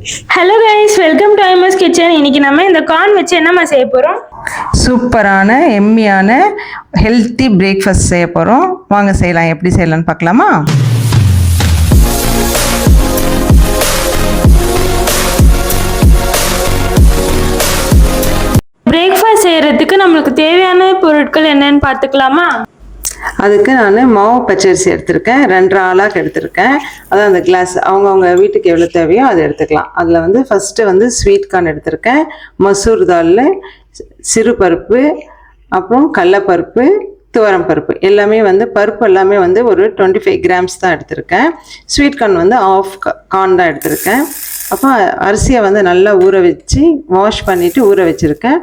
Hello guys, welcome to ஐமஸ் kitchen. இன்னைக்கு நம்ம இந்த கார்ன் வச்சு என்னம்மா செய்ய போகிறோம்? சூப்பரான எம்மியான ஹெல்த்தி பிரேக்ஃபாஸ்ட் செய்ய போகிறோம். வாங்க செய்யலாம். எப்படி செய்யலாம்னு பார்க்கலாமா? பிரேக்ஃபாஸ்ட் செய்கிறதுக்கு நம்மளுக்கு தேவையான பொருட்கள் என்னன்னு பார்த்துக்கலாமா? அதுக்கு நான் மாவு பச்சரிசி எடுத்திருக்கேன், 2 ஆளாக எடுத்திருக்கேன். அதான் அந்த கிளாஸ் அவங்கவுங்க வீட்டுக்கு எவ்வளோ தேவையோ அதை எடுத்துக்கலாம். அதில் வந்து ஃபஸ்ட்டு ஸ்வீட் கார்ன் எடுத்திருக்கேன், மசூர் தால், சிறு பருப்பு, அப்புறம் கடலைப்பருப்பு, துவரம் பருப்பு எல்லாமே பருப்பு எல்லாமே ஒரு 25 கிராம்ஸ் தான் எடுத்திருக்கேன். ஸ்வீட் கார்ன் ஆஃப் கார்ன் தான் எடுத்திருக்கேன். அப்போ அரிசியை நல்லா ஊற வச்சு வாஷ் பண்ணிவிட்டு ஊற வச்சுருக்கேன்.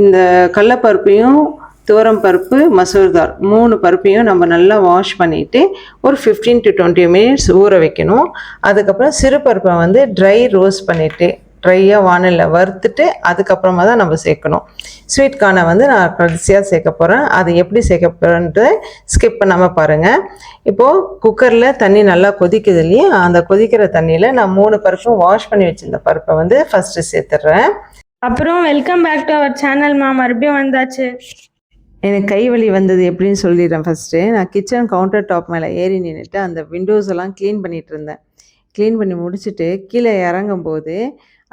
இந்த கடலைப்பருப்பையும் துவரம் பருப்பு, மசூர் தால் 3 பருப்பையும் நம்ம நல்லா வாஷ் பண்ணிவிட்டு ஒரு 15 to 20 மினிட்ஸ் ஊற வைக்கணும். அதுக்கப்புறம் சிறு பருப்பை ட்ரை ரோஸ்ட் பண்ணிவிட்டு ட்ரையாக வானலில் வறுத்துட்டு அதுக்கப்புறமா தான் நம்ம சேர்க்கணும். ஸ்வீட் கார்னை நான் கடைசியாக சேர்க்க போகிறேன். அது எப்படி சேர்க்க போகிறேன்ட்டு ஸ்கிப் பண்ணாமல் பாருங்கள். இப்போது குக்கரில் தண்ணி நல்லா கொதிக்குது இல்லையா, அந்த கொதிக்கிற தண்ணியில் நான் 3 பருப்பும் வாஷ் பண்ணி வச்சுருந்த பருப்பை ஃபஸ்ட்டு சேர்த்துட்றேன். அப்புறம் வெல்கம் பேக் டு அவர் சேனல்மா. மறுபடியும் வந்தாச்சு. எனக்கு கை வலி வந்தது எப்படின்னு சொல்லிடுறேன். ஃபஸ்ட்டு நான் கிச்சன் கவுண்டர் டாப் மேலே ஏறி நின்றுட்டு அந்த விண்டோஸ் எல்லாம் க்ளீன் பண்ணிகிட்டு இருந்தேன். க்ளீன் பண்ணி முடிச்சுட்டு கீழே இறங்கும்போது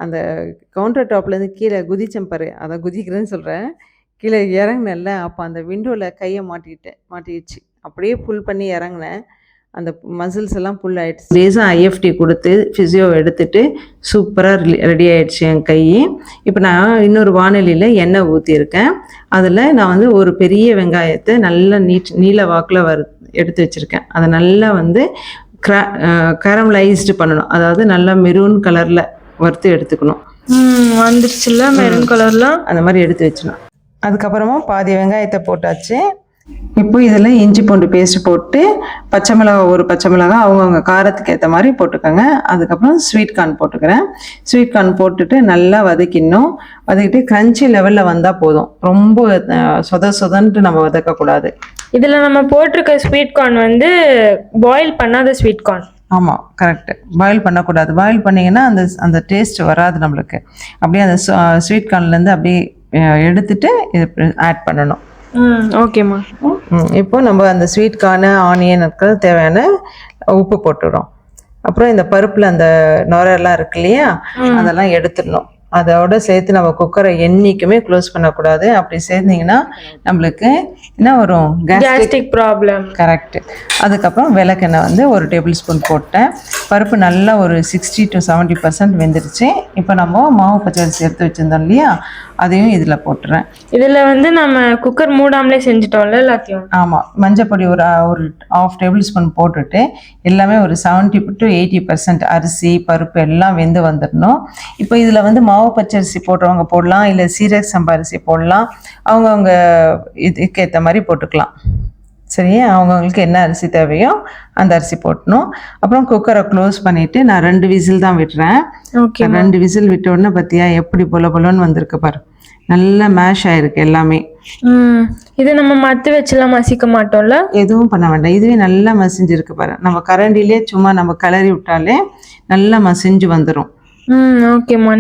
அந்த கவுண்டர் டாப்லேருந்து கீழே குதிச்சேன் பாரு, அதை குதிக்கிறேன்னு சொல்கிறேன். கீழே இறங்கினேன்ல, அப்போ அந்த விண்டோவில் கையை மாட்டிடுச்சு. அப்படியே புல் பண்ணி இறங்கினேன். அந்த மசில்ஸ் எல்லாம் புல் ஆகிடுச்சு. லேசாக ஐஎஃப்டி கொடுத்து ஃபிசியோ எடுத்துகிட்டு சூப்பராக ரெடி ஆகிடுச்சு என் கை. இப்போ நான் இன்னொரு வானொலியில் எண்ணெய் ஊற்றியிருக்கேன். அதில் நான் ஒரு பெரிய வெங்காயத்தை நல்லா நீல வாக்கில் எடுத்து வச்சுருக்கேன். அதை நல்லா கேரமலைஸ்டு பண்ணணும். அதாவது நல்லா மெரூன் கலரில் வறுத்து எடுத்துக்கணும். வந்துருச்சுல்ல மெரூன் கலர்லாம், அந்த மாதிரி எடுத்து வச்சுக்கணும். அதுக்கப்புறமா பாதி வெங்காயத்தை போட்டாச்சு. இப்போ இதில் இஞ்சி பூண்டு பேஸ்ட் போட்டு ஒரு பச்சை மிளகா அவங்கவுங்க காரத்துக்கு ஏற்ற மாதிரி போட்டுக்கோங்க. அதுக்கப்புறம் ஸ்வீட் கார்ன் போட்டுக்கிறேன். ஸ்வீட் கார்ன் போட்டுட்டு நல்லா வதக்கிட்டு கிரன்ச்சி லெவலில் வந்தால் போதும். ரொம்ப சொதன்ட்டு நம்ம வதக்கக்கூடாது. இதில் நம்ம போட்டிருக்க ஸ்வீட் கார்ன் பாயில் பண்ணாத ஸ்வீட் கார்ன். ஆமாம், கரெக்டு. பாயில் பண்ணக்கூடாது. பாயில் பண்ணிங்கன்னா அந்த டேஸ்ட் வராது நம்மளுக்கு. அப்படியே அந்த ஸ்வீட் கார்ன்லேருந்து அப்படியே எடுத்துட்டு இது ஆட் பண்ணணும். ஓகேம்மா. இப்போ நம்ம அந்த ஸ்வீட் கார்னு ஆனியனுக்கு தேவையான உப்பு போட்டுடுறோம். அப்புறம் இந்த பருப்பில் அந்த நுரெல்லாம் இருக்கு இல்லையா, அதெல்லாம் எடுத்துடணும். அதோட சேர்த்து நம்ம குக்கரை என்றைக்குமே க்ளோஸ் பண்ணக்கூடாது. அப்படி சேர்த்திங்கன்னா நம்மளுக்கு என்ன வரும்? Gastric problem. கரெக்டு. அதுக்கப்புறம் விளக்கெண்ணெய் 1 டேபிள் ஸ்பூன் போட்டேன். பருப்பு நல்லா ஒரு 60 to 70% வெந்துருச்சு. இப்போ நம்ம மாவு பச்சரிசி எடுத்து வச்சுருந்தோம் இல்லையா, அதையும் இதில் போட்டுறேன். இதில் நம்ம குக்கர் மூடாமலே செஞ்சுட்டோம்ல எல்லாத்தையும். ஆமாம், மஞ்சப்பொடி ஒரு 1/2 டேபிள் ஸ்பூன் போட்டுட்டு எல்லாமே ஒரு 70 to 80% அரிசி பருப்பு எல்லாம் வெந்து வந்துடணும். இப்போ இதில் மாவு பச்சரிசி போடுறவங்க போடலாம், இல்லை சீரக சம்பா அரிசி போடலாம். அவங்கவுங்க இதுக்கு ஏற்ற மாதிரி போட்டுக்கலாம். சரியா? அவங்கவுங்களுக்கு என்ன அரிசி தேவையோ அந்த அரிசி போட்டணும். அப்புறம் குக்கரை க்ளோஸ் பண்ணிவிட்டு நான் 2 விசில் தான் விட்டுறேன். 2 விசில் விட்ட உடனே பார்த்தியா எப்படி பொலன்னு வந்திருக்கு பாரு. நல்லா மேஷ் ஆயிருக்கு எல்லாமே. இது நம்ம மத்து வச்சுலாம் மசிக்க மாட்டோம்ல, எதுவும் பண்ண வேண்டாம். இதுவே நல்லா மசிஞ்சிருக்கு பாரு. நம்ம கரண்டிலே சும்மா நம்ம கிளறி விட்டாலே நல்லா மசிஞ்சு வந்துடும். ஓகேம்மா.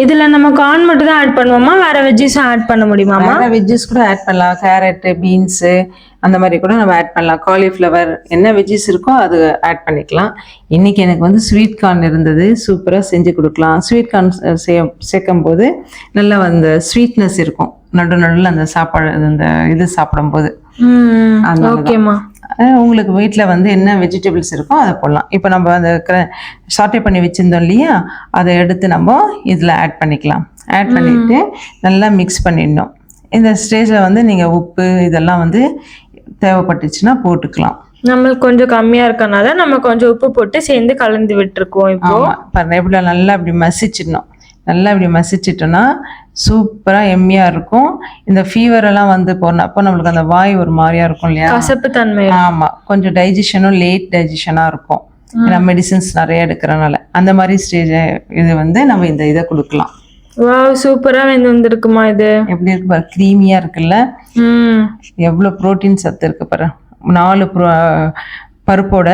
இதுல நம்ம கார்ன் மட்டும் தான் ஆட் பண்ணுவோமா, வேற வெஜ்ஜஸும் ஆட் பண்ண முடியுமா? வேற வெஜ்ஜஸ் கூட ஆட் பண்ணலாம். கேரட், பீன்ஸு அந்த மாதிரி கூட நம்ம ஆட் பண்ணலாம். காலிஃப்ளவர், என்ன வெஜ்ஜஸ் இருக்கோ அது ஆட் பண்ணிக்கலாம். இன்னைக்கு எனக்கு ஸ்வீட் கார்ன் இருந்தது, சூப்பராக செஞ்சு கொடுக்கலாம். ஸ்வீட் கார்ன் சேர்க்கும் போது நல்லா அந்த ஸ்வீட்னஸ் இருக்கும் நடுநடுவில் அந்த சாப்பாடு அந்த இது சாப்பிடும்போது. ஓகேம்மா. உங்களுக்கு வீட்டில் என்ன வெஜிடபிள்ஸ் இருக்கோ அதை போடலாம். இப்போ நம்ம அந்த சாட்டே பண்ணி வச்சுருந்தோம் இல்லையா, அதை எடுத்து நம்ம இதில் ஆட் பண்ணிக்கலாம். ஆட் பண்ணிவிட்டு நல்லா மிக்ஸ் பண்ணிடணும். இந்த ஸ்டேஜில் நீங்கள் உப்பு இதெல்லாம் தேவைப்பட்டுச்சுன்னா போட்டுக்கலாம். நம்மளுக்கு கொஞ்சம் கம்மியாக இருக்கனால நம்ம கொஞ்சம் உப்பு போட்டு சேர்ந்து கலந்து விட்டுருக்கோம். இப்போ பாருங்க, எப்படி நல்லா இப்படி மசிச்சிடணும். நல்லா இப்படி மசிச்சிட்டோன்னா சூப்பராக எம்மியாக இருக்கும். இந்த ஃபீவரெல்லாம் போனப்போ நம்மளுக்கு அந்த வாய் ஒரு மாதிரியாக இருக்கும் இல்லையா, கசப்பு தன்மை. ஆமாம், கொஞ்சம் டைஜஷனும் லேட் டைஜஷனாக இருக்கும். ஏன்னா மெடிசின்ஸ் நிறைய எடுக்கிறனால அந்த மாதிரி ஸ்டேஜ் இது நம்ம இந்த இதை கொடுக்கலாம். வாவ், சூப்பரா வெந்திருக்குமா? இது எப்படி இருக்கு பாரு, க்ரீமியா இருக்குல்ல. எவ்வளவு புரோட்டீன் சத்து இருக்கு பாரு. 4 பருப்போட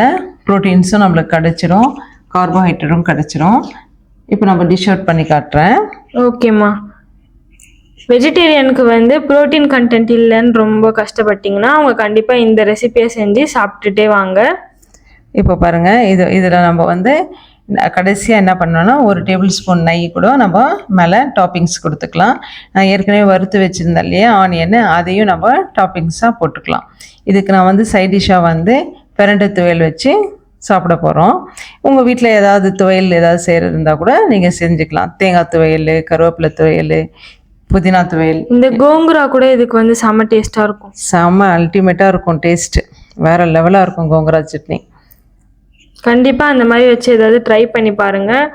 புரோட்டீன்ஸும் நம்மளுக்கு கிடைச்சிரும், கார்போஹைட்ரேட்டும் கிடைச்சிரும். இப்போ நம்ம டிஷ் அவுட் பண்ணி காட்டுறேன். ஓகேம்மா. வெஜிடேரியனுக்கு வந்து புரோட்டீன் கண்டென்ட் இல்லைன்னு ரொம்ப கஷ்டப்பட்டீங்கன்னா அவங்க கண்டிப்பாக இந்த ரெசிபியை செஞ்சு சாப்பிட்டுட்டே வாங்க. இப்போ பாருங்கள், இதில் நம்ம வந்து கடைசியாக என்ன பண்ணோன்னா 1 டேபிள் ஸ்பூன் நெய் கூட நம்ம மேலே டாப்பிங்ஸ் கொடுத்துக்கலாம். நான் ஏற்கனவே வறுத்து வச்சுருந்தேன் இல்லையா ஆனியன், அதையும் நம்ம டாப்பிங்ஸாக போட்டுக்கலாம். இதுக்கு நான் வந்து சைட் டிஷ்ஷாக வந்து பிரண்டை துவையல் வச்சு சாப்பிட போகிறோம். உங்கள் வீட்டில் ஏதாவது துவையல் ஏதாவது செய்கிறது இருந்தால் கூட நீங்கள் செஞ்சுக்கலாம். தேங்காய் துவையல், கருவேப்பிலை துவையல், புதினா துவையல். இந்த கோங்குரா கூட இதுக்கு வந்து செம்ம டேஸ்ட்டாக இருக்கும். செம்ம அல்டிமேட்டாக இருக்கும். டேஸ்ட்டு வேறு லெவலாக இருக்கும் கோங்குரா சட்னி. கண்டிப்பாக அந்த மாதிரி வச்சு ஏதாவது ட்ரை பண்ணி பாருங்கள்.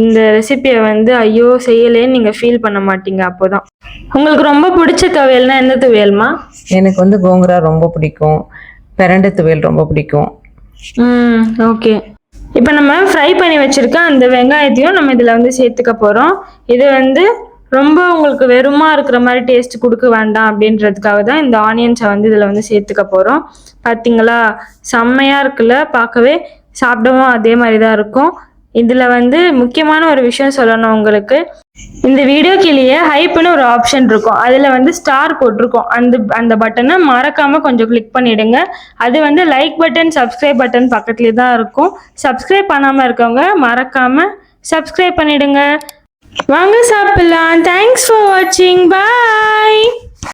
இந்த ரெசிபியை வந்து ஐயோ செய்யலேன்னு நீங்கள் ஃபீல் பண்ண மாட்டீங்க. அப்போ தான் உங்களுக்கு ரொம்ப பிடிச்ச துவையல்னா எந்த துவையல்மா? எனக்கு வந்து கோங்குரா ரொம்ப பிடிக்கும். பிரண்டை துவையல் ரொம்ப பிடிக்கும். ஓகே. இப்போ நம்ம ஃப்ரை பண்ணி வச்சுருக்க அந்த வெங்காயத்தையும் நம்ம இதில் வந்து சேர்த்துக்க போகிறோம். இது வந்து ரொம்ப உங்களுக்கு வெறுமா இருக்கிற மாதிரி டேஸ்ட் கொடுக்க வேண்டாம் அப்படின்றதுக்காக தான் இந்த ஆனியன்ஸை வந்து இதில் வந்து சேர்த்துக்க போகிறோம். பார்த்தீங்களா, செம்மையாக இருக்குல்ல, பார்க்கவே சாப்பிடவும் அதே மாதிரி தான் இருக்கும். இதில் வந்து முக்கியமான ஒரு விஷயம் சொல்லணும் உங்களுக்கு. இந்த வீடியோ கீழே ஹைப்னு ஒரு ஆப்ஷன் இருக்கும். அதில் வந்து ஸ்டார் போட்டிருக்கோம். அந்த பட்டனை மறக்காமல் கொஞ்சம் கிளிக் பண்ணிவிடுங்க. அது வந்து லைக் பட்டன், சப்ஸ்கிரைப் பட்டன் பக்கத்துலேயே தான் இருக்கும். சப்ஸ்கிரைப் பண்ணாமல் இருக்கவங்க மறக்காமல் சப்ஸ்கிரைப் பண்ணிவிடுங்க. வாங்க சாப்பிடலாம். தேங்க்ஸ் ஃபார் வாட்சிங். பாய்.